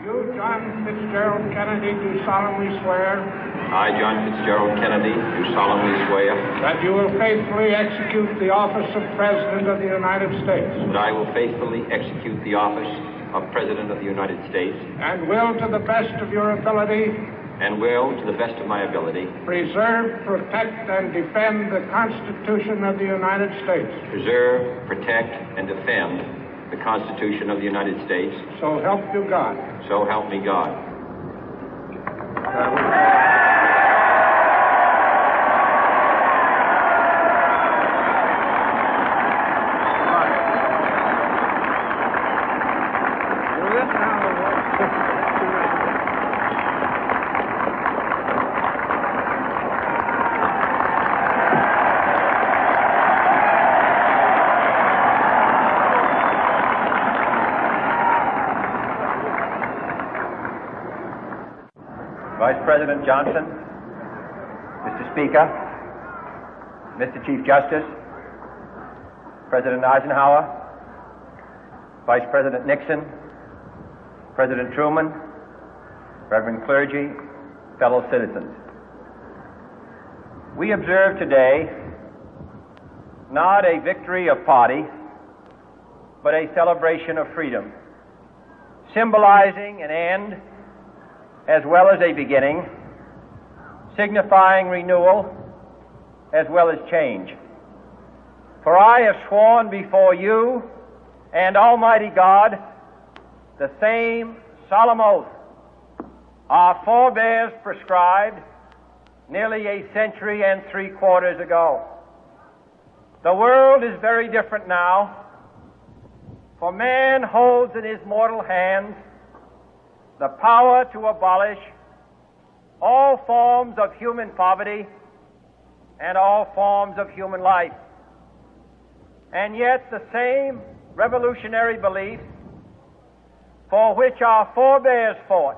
You, John Fitzgerald Kennedy, do solemnly swear. I, John Fitzgerald Kennedy, do solemnly swear. That you will faithfully execute the office of President of the United States. That I will faithfully execute the office of President of the United States. And will, to the best of your ability. And will, to the best of my ability. Preserve, protect, and defend the Constitution of the United States. Preserve, protect, and defend the Constitution of the United States. So help you God. So help me God. Vice President Johnson, Mr. Speaker, Mr. Chief Justice, President Eisenhower, Vice President Nixon, President Truman, Reverend clergy, fellow citizens. We observe today not a victory of party, but a celebration of freedom, symbolizing an end as well as a beginning, signifying renewal as well as change. For I have sworn before you and Almighty God the same solemn oath our forebears prescribed nearly a century and 3/4 ago. The world is very different now, for man holds in his mortal hands the power to abolish all forms of human poverty and all forms of human life. And yet the same revolutionary beliefs for which our forebears fought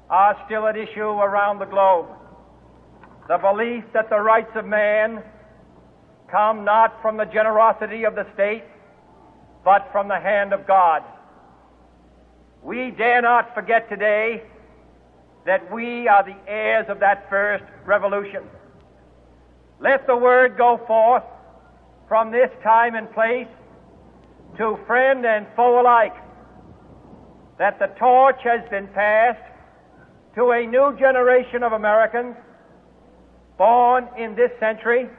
are still at issue around the globe. The belief that the rights of man come not from the generosity of the state, but from the hand of God. We dare not forget today that we are the heirs of that first revolution. Let the word go forth from this time and place to friend and foe alike that the torch has been passed to a new generation of Americans born in this century,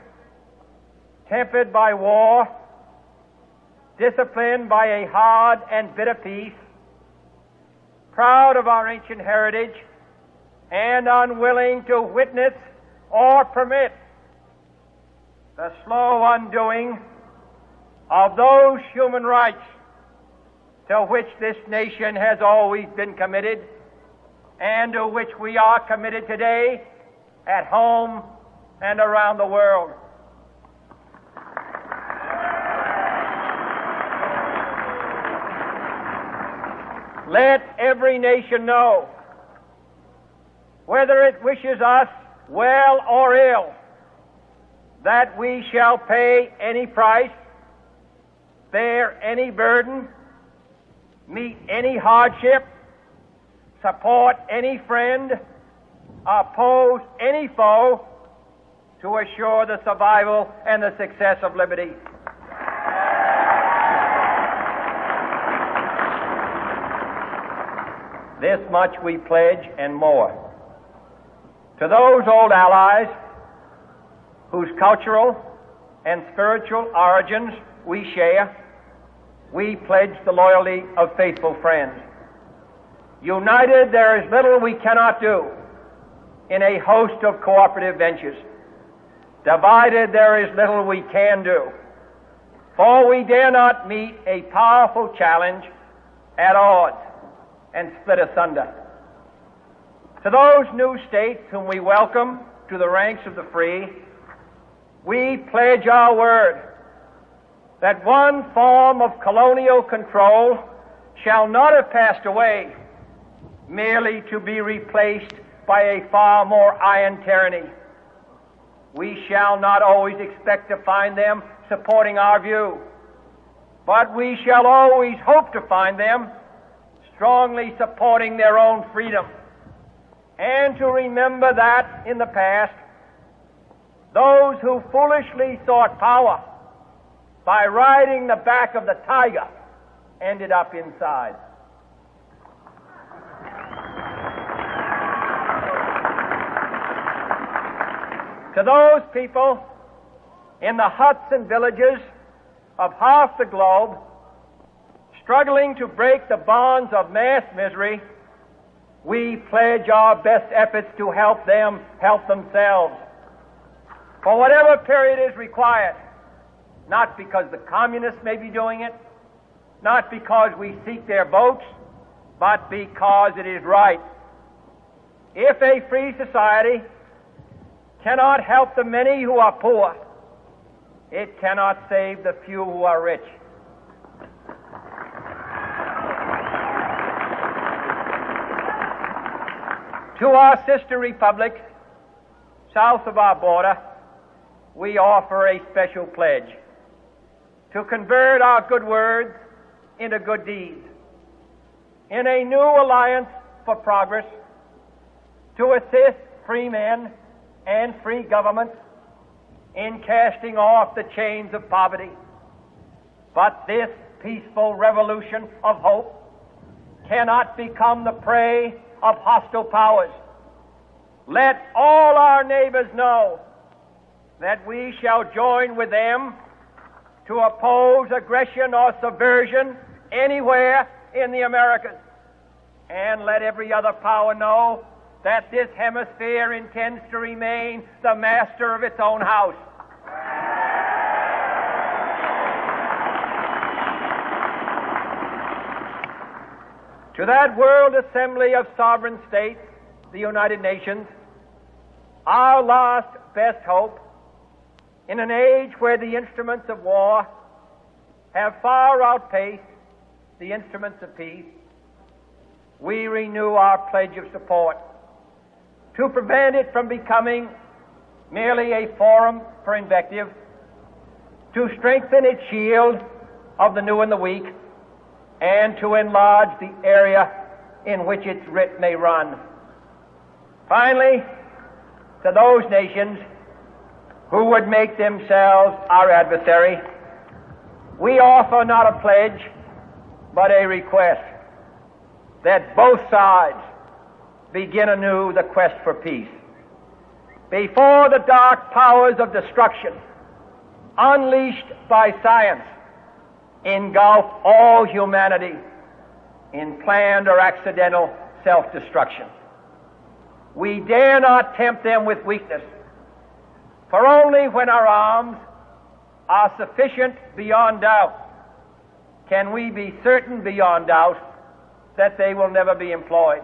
tempered by war, disciplined by a hard and bitter peace, proud of our ancient heritage, and unwilling to witness or permit the slow undoing of those human rights to which this nation has always been committed and to which we are committed today at home and around the world. Let every nation know, whether it wishes us well or ill, that we shall pay any price, bear any burden, meet any hardship, support any friend, oppose any foe to assure the survival and the success of liberty. This much we pledge and more. To those old allies whose cultural and spiritual origins we share, we pledge the loyalty of faithful friends. United, there is little we cannot do in a host of cooperative ventures. Divided, there is little we can do, for we dare not meet a powerful challenge at odds and split asunder. To those new states whom we welcome to the ranks of the free, we pledge our word that one form of colonial control shall not have passed away merely to be replaced by a far more iron tyranny. We shall not always expect to find them supporting our view, but we shall always hope to find them strongly supporting their own freedom, and to remember that in the past, those who foolishly sought power by riding the back of the tiger ended up inside. To those people in the huts and villages of half the globe struggling to break the bonds of mass misery, we pledge our best efforts to help them help themselves for whatever period is required, not because the communists may be doing it, not because we seek their votes, but because it is right. If a free society cannot help the many who are poor, it cannot save the few who are rich. To our sister republics south of our border, we offer a special pledge to convert our good words into good deeds, in a new alliance for progress, to assist free men and free governments in casting off the chains of poverty. But this peaceful revolution of hope cannot become the prey of hostile powers. Let all our neighbors know that we shall join with them to oppose aggression or subversion anywhere in the Americas. And let every other power know that this hemisphere intends to remain the master of its own house. To that World Assembly of Sovereign States, the United Nations, our last best hope, in an age where the instruments of war have far outpaced the instruments of peace, we renew our pledge of support to prevent it from becoming merely a forum for invective, to strengthen its shield of the new and the weak, and to enlarge the area in which its writ may run. Finally, to those nations who would make themselves our adversary, we offer not a pledge, but a request that both sides begin anew the quest for peace. Before the dark powers of destruction, unleashed by science, engulf all humanity in planned or accidental self-destruction, we dare not tempt them with weakness, for only when our arms are sufficient beyond doubt can we be certain beyond doubt that they will never be employed.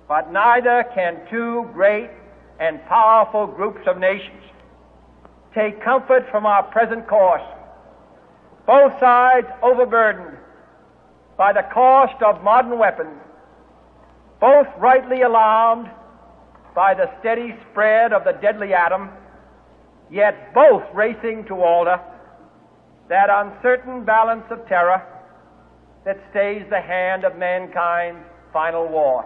But neither can two great and powerful groups of nations take comfort from our present course, both sides overburdened by the cost of modern weapons, both rightly alarmed by the steady spread of the deadly atom, yet both racing to alter that uncertain balance of terror that stays the hand of mankind's final war.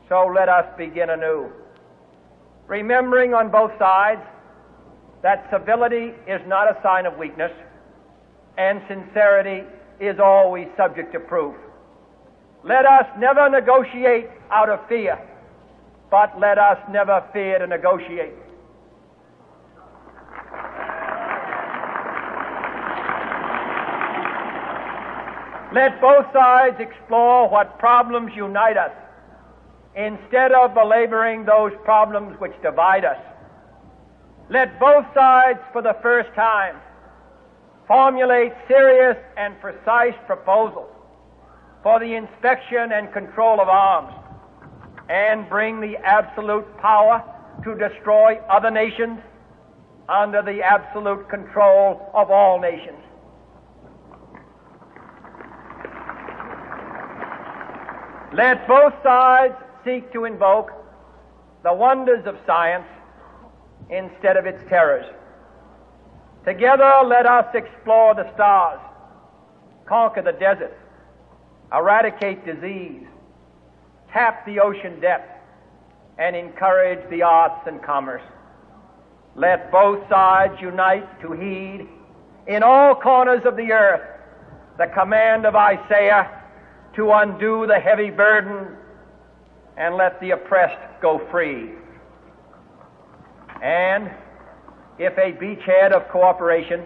So let us begin anew, remembering on both sides that civility is not a sign of weakness, and sincerity is always subject to proof. Let us never negotiate out of fear, but let us never fear to negotiate. Let both sides explore what problems unite us, instead of belaboring those problems which divide us. Let both sides, for the first time, formulate serious and precise proposals for the inspection and control of arms, and bring the absolute power to destroy other nations under the absolute control of all nations. Let both sides seek to invoke the wonders of science instead of its terrors. Together, let us explore the stars, conquer the deserts, eradicate disease, tap the ocean depth, and encourage the arts and commerce. Let both sides unite to heed in all corners of the earth the command of Isaiah to undo the heavy burden and let the oppressed go free. And if a beachhead of cooperation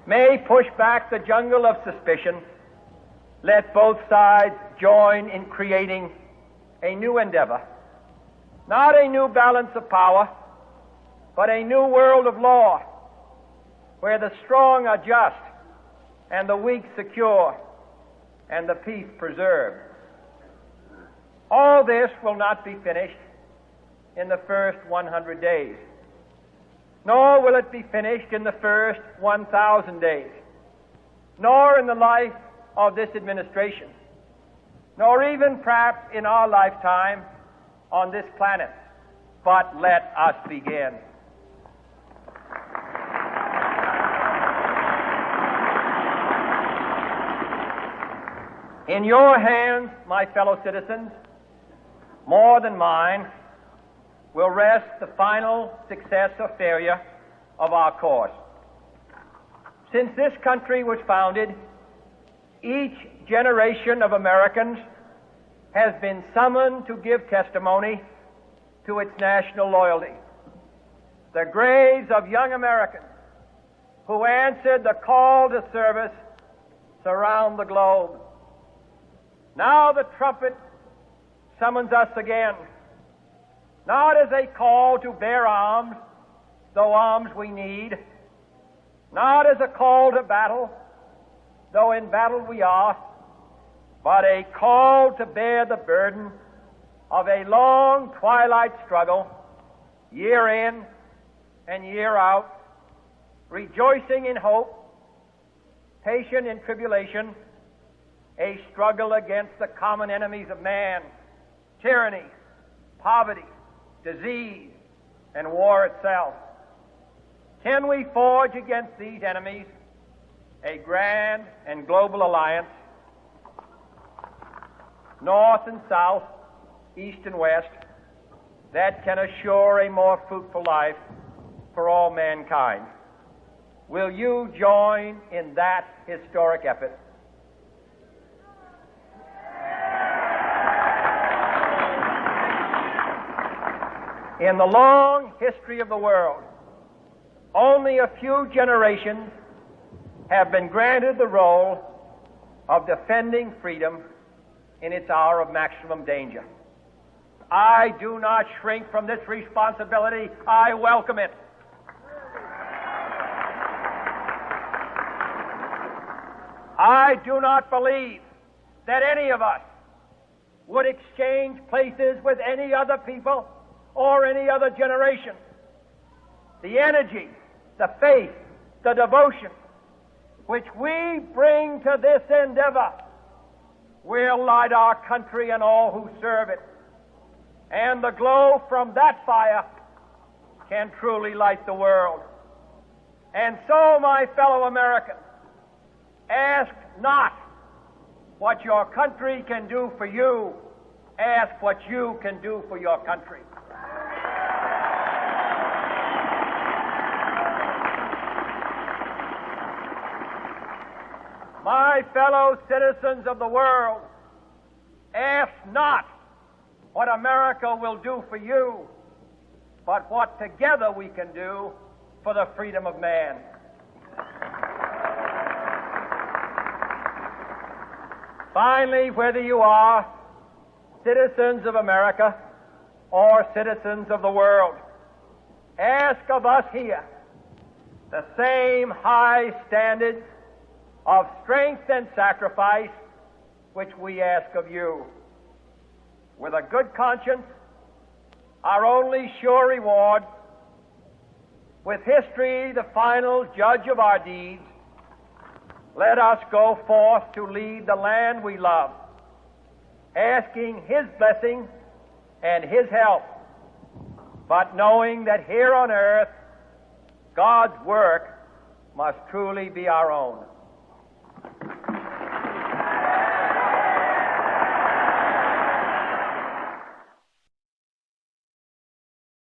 may push back the jungle of suspicion, let both sides join in creating a new endeavor, not a new balance of power, but a new world of law, where the strong are just and the weak secure and the peace preserved. All this will not be finished in the first 100 days, nor will it be finished in the first 1,000 days, nor in the life of this administration, nor even perhaps in our lifetime on this planet. But let us begin. In your hands, my fellow citizens, more than mine, will rest the final success or failure of our course. Since this country was founded, each generation of Americans has been summoned to give testimony to its national loyalty. The graves of young Americans who answered the call to service surround the globe. Now the trumpet summons us again, not as a call to bear arms, though arms we need, not as a call to battle, though in battle we are, but a call to bear the burden of a long twilight struggle, year in and year out, rejoicing in hope, patient in tribulation, a struggle against the common enemies of man, tyranny, poverty, disease, and war itself. Can we forge against these enemies a grand and global alliance, north and south, east and west, that can assure a more fruitful life for all mankind? Will you join in that historic effort? In the long history of the world, only a few generations have been granted the role of defending freedom in its hour of maximum danger. I do not shrink from this responsibility. I welcome it. I do not believe that any of us would exchange places with any other people or any other generation. The energy, the faith, the devotion which we bring to this endeavor will light our country and all who serve it. And the glow from that fire can truly light the world. And so, my fellow Americans, ask not what your country can do for you. Ask what you can do for your country. My fellow citizens of the world, ask not what America will do for you, but what together we can do for the freedom of man. Finally, whether you are citizens of America or citizens of the world, ask of us here the same high standards of strength and sacrifice which we ask of you. With a good conscience, our only sure reward, with history the final judge of our deeds, let us go forth to lead the land we love, asking His blessing and His help, but knowing that here on earth God's work must truly be our own.